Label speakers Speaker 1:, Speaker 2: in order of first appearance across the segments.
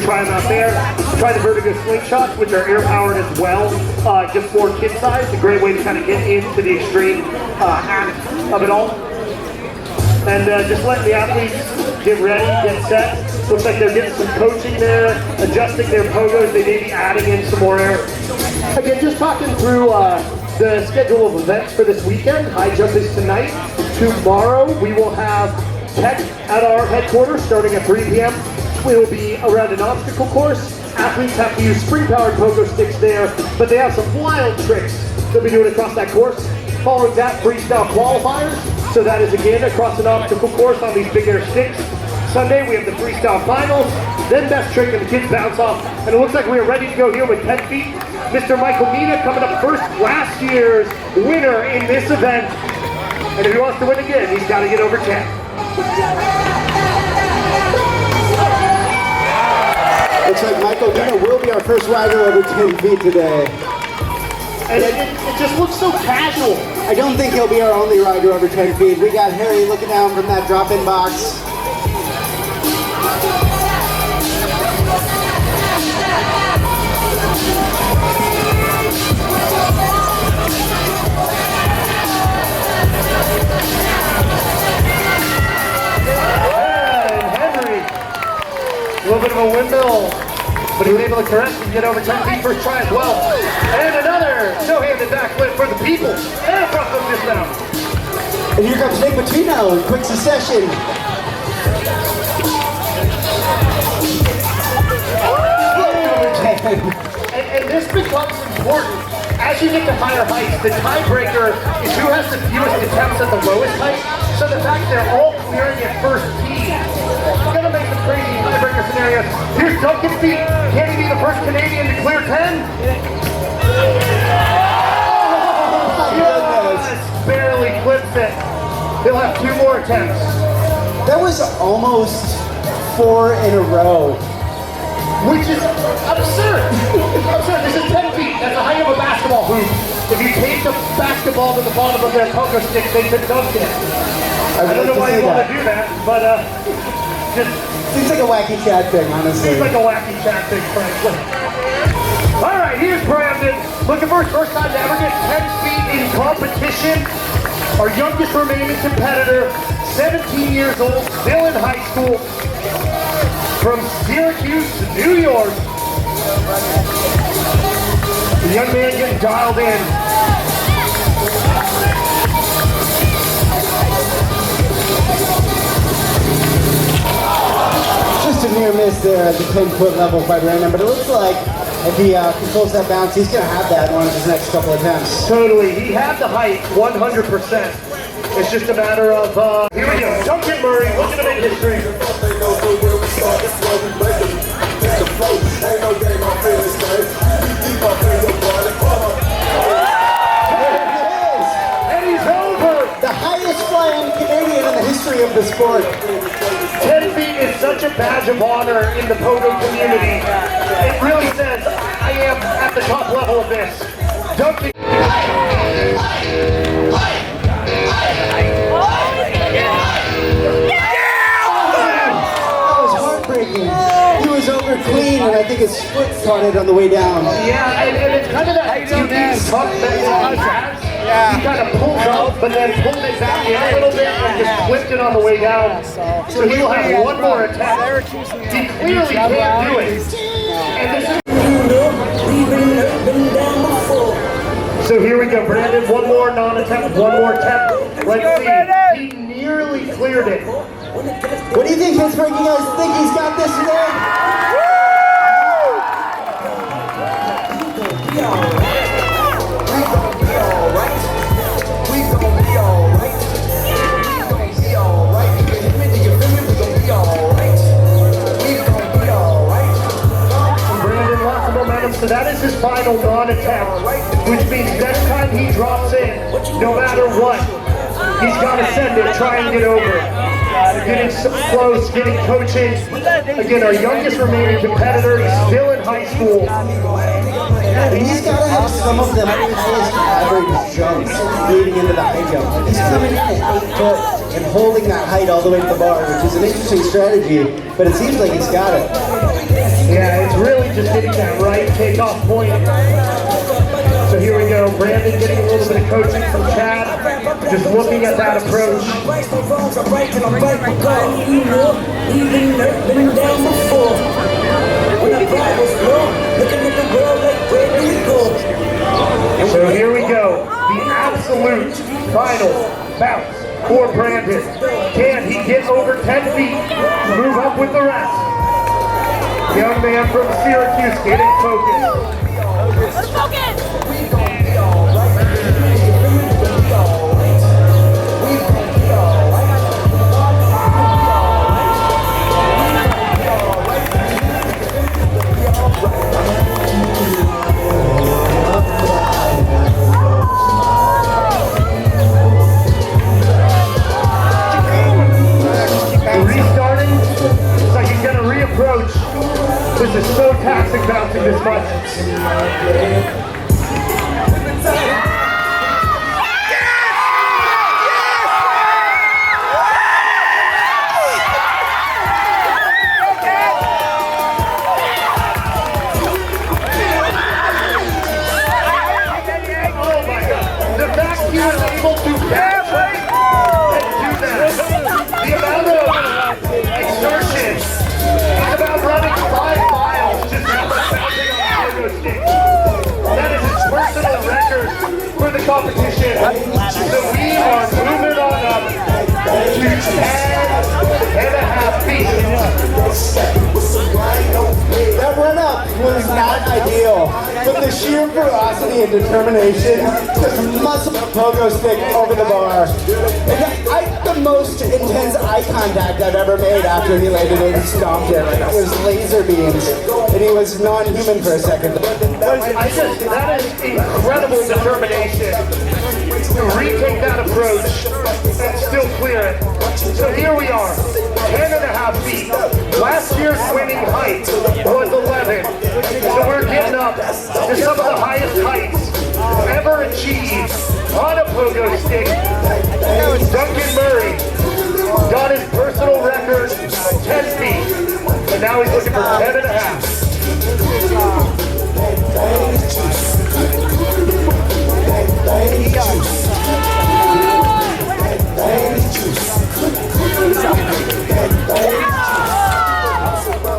Speaker 1: try them out there. Try the vertigo slingshots, which are air-powered as well, just for kid size. A great way to kind of get into the extreme act of it all. And just letting the athletes get ready, get set. Looks like they're getting some coaching there, adjusting their pogos. They may be adding in some more air. Again, just talking through the schedule of events for this weekend. High jump is tonight. Tomorrow we will have tech at our headquarters starting at 3 p.m. We will be around an obstacle course. Athletes have to use spring-powered pogo sticks there, but they have some wild tricks they'll be doing across that course. Following that, freestyle qualifiers. So that is again across an obstacle course on these big air sticks. Sunday we have the freestyle finals, then best trick and the kids bounce off. And it looks like we are ready to go here with 10 feet. Mr. Michael Nina coming up first, last year's winner in this event. And if he wants to win again, he's got to get over 10.
Speaker 2: Looks like Michael Nina will be our first rider over 10 feet today.
Speaker 1: And it just looks so casual.
Speaker 2: I don't think he'll be our only rider over 10 feet. We got Harry looking down from that drop-in box.
Speaker 1: And Henry, a little bit of a windmill, but he was able to correct and get over 10 feet first try as well. And another no-handed backflip for the people. And a front flip dismount.
Speaker 2: And here comes Nick Patino in quick succession.
Speaker 1: And this becomes important. As you get to higher heights, the tiebreaker is who has the fewest attempts at the lowest height. So the fact they're all clearing at first tee, it's gonna make some crazy tiebreaker scenarios. Here's Duncan Feet. Can he be the first Canadian to clear 10? Just barely clips it. He'll have 2 more attempts.
Speaker 2: That was almost 4 in a row.
Speaker 1: Which is absurd. Absurd. This is 10 feet. That's the height of a basketball hoop. If you take the basketball to the bottom of their pogo stick, they could dunk it. I don't know why you want to do that, but just
Speaker 2: seems like a wacky cat thing, honestly.
Speaker 1: Seems like a wacky cat thing, frankly. All right, here's Brandon. Looking for his first time to ever get 10 feet in competition. Our youngest remaining competitor, 17 years old, still in high school, from Syracuse to New York. The young man getting dialed in.
Speaker 2: Just a near miss there at the 10-foot level by Brandon, but it looks like if he controls that bounce, he's going to have that in one of his next couple attempts.
Speaker 1: Totally. He had the height 100%. It's just a matter of, here we go. Duncan Murray looking to make history. And he's over.
Speaker 2: The highest flying Canadian in the history of the sport.
Speaker 1: 10 feet is such a badge of honor in the pogo community. It really says, I am at the top level of this. Duncan.
Speaker 2: He was over clean, and I think his foot caught it on the way down.
Speaker 1: Yeah, and it's kind of that unique tuck that he has. He kind of pulled up, but then pulled it back in a little bit and just flipped it on the way down. So he'll have one more attempt. He clearly can't do it. And this is so here we go, Brandon. One more non-attempt, one more attempt. Let's see. He nearly cleared it.
Speaker 2: What do you think, Pittsburgh? You guys think he's got this today?
Speaker 1: Brandon lost the momentum, so that is his final non-attempt, which means next time he drops in, no matter what, he's got to send it, try and get over. Getting close, getting coaching. Again, our youngest remaining competitor, he's still in high school.
Speaker 2: He's got to have some of the highest average jumps leading into the high jump. He's coming in at 8 foot and holding that height all the way to the bar, which is an interesting strategy, but it seems like he's got it.
Speaker 1: Yeah, little bit of coaching from Chad, just looking at that approach. So here we go, the absolute final bounce for Brandon. Can he get over 10 feet, move up with the rest? Young man from Syracuse getting focused.
Speaker 3: Let's focus!
Speaker 1: Restarting, so you're going to reapproach. This is so taxing bouncing this much. Oh my God. The fact he was able to penetrate and do that. The amount of exertion. It's about running 5 miles just now bouncing on a pogo stick. That is his personal record for the competition. So we are moving on up to 10.5 feet.
Speaker 2: That run up was not ideal, but the sheer ferocity and determination just muscle the pogo stick over the bar. And the most intense eye contact I've ever made after he landed it and stomped it. It was laser beams, and he was non-human for a second.
Speaker 1: That is incredible determination to retake that approach and still clear it. So here we are, 10.5 feet. Last year's winning height was 11. So we're getting up to some of the highest heights ever achieved on a pogo stick. Duncan Murray got his personal record 10 feet, and now he's looking for 10.5.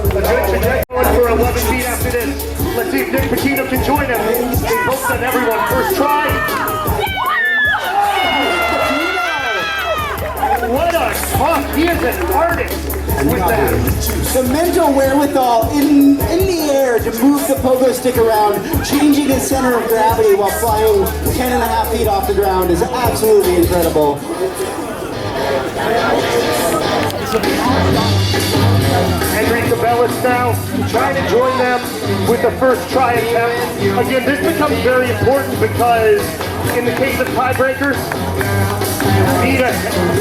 Speaker 1: A good trajectory for 11 feet after this. Let's see if Nick Patino can join him. He hopes on everyone. First try. What a tough, he is an artist with that.
Speaker 2: The mental wherewithal in the air to move the pogo stick around, changing his center of gravity while flying 10.5 feet off the ground is absolutely incredible.
Speaker 1: Henry Cabellas now trying to join them with the first try attempt. Again, this becomes very important because in the case of tiebreakers, neither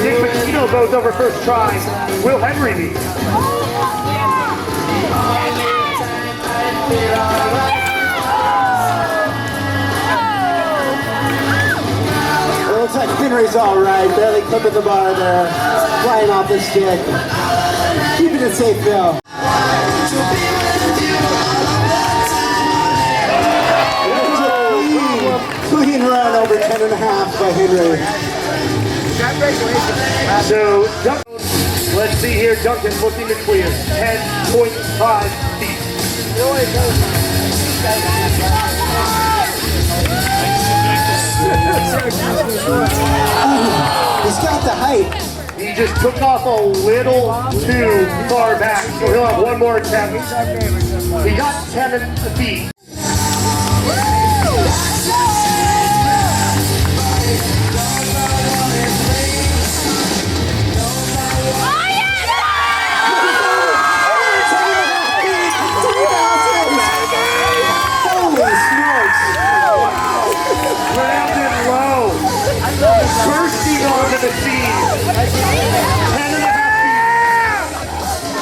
Speaker 1: Nick Patino goes over first try. Will Henry be?
Speaker 2: It looks like Henry's all right, barely clipping the bar there, flying off the stick. Keeping it safe though. Clean run over 10.5 by Henry.
Speaker 1: So, let's see here, Duncan looking to clear 10.5 feet.
Speaker 2: He's got the height.
Speaker 1: He just took off a little too far back, so he'll have one more attempt. He got 10 feet. Brandon Lowe bursting onto the scene. 10.5 feet.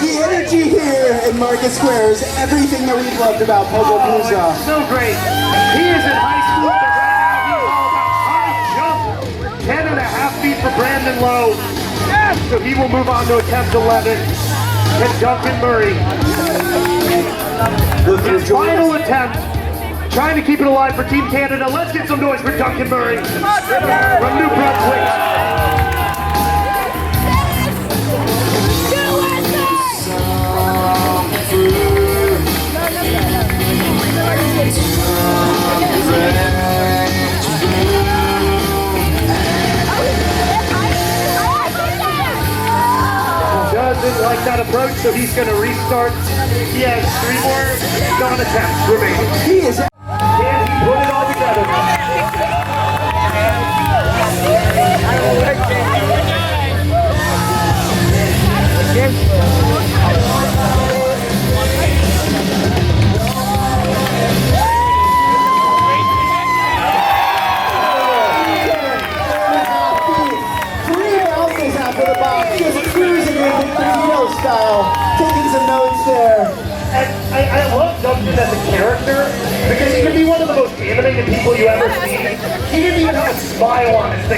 Speaker 2: The energy here in Market Square is everything that we've loved about Pogopalooza.
Speaker 1: So great. He is in high school, but right now he's all about high jump. 10.5 feet for Brandon Lowe. So he will move on to attempt 11. And Duncan Murray. His final attempt Trying to keep it alive for Team Canada. Let's get some noise for Duncan Murray from New Brunswick. Doesn't like that approach, so he's going to restart. He has 3 more non-attempts remaining.
Speaker 2: He is.
Speaker 1: Can he put it all together?
Speaker 2: After the box, just cruising in Filipino style, taking some notes there.
Speaker 1: And I love Duncan as a character because he can be one of the most animated people you ever see. He didn't even have a smile on his face.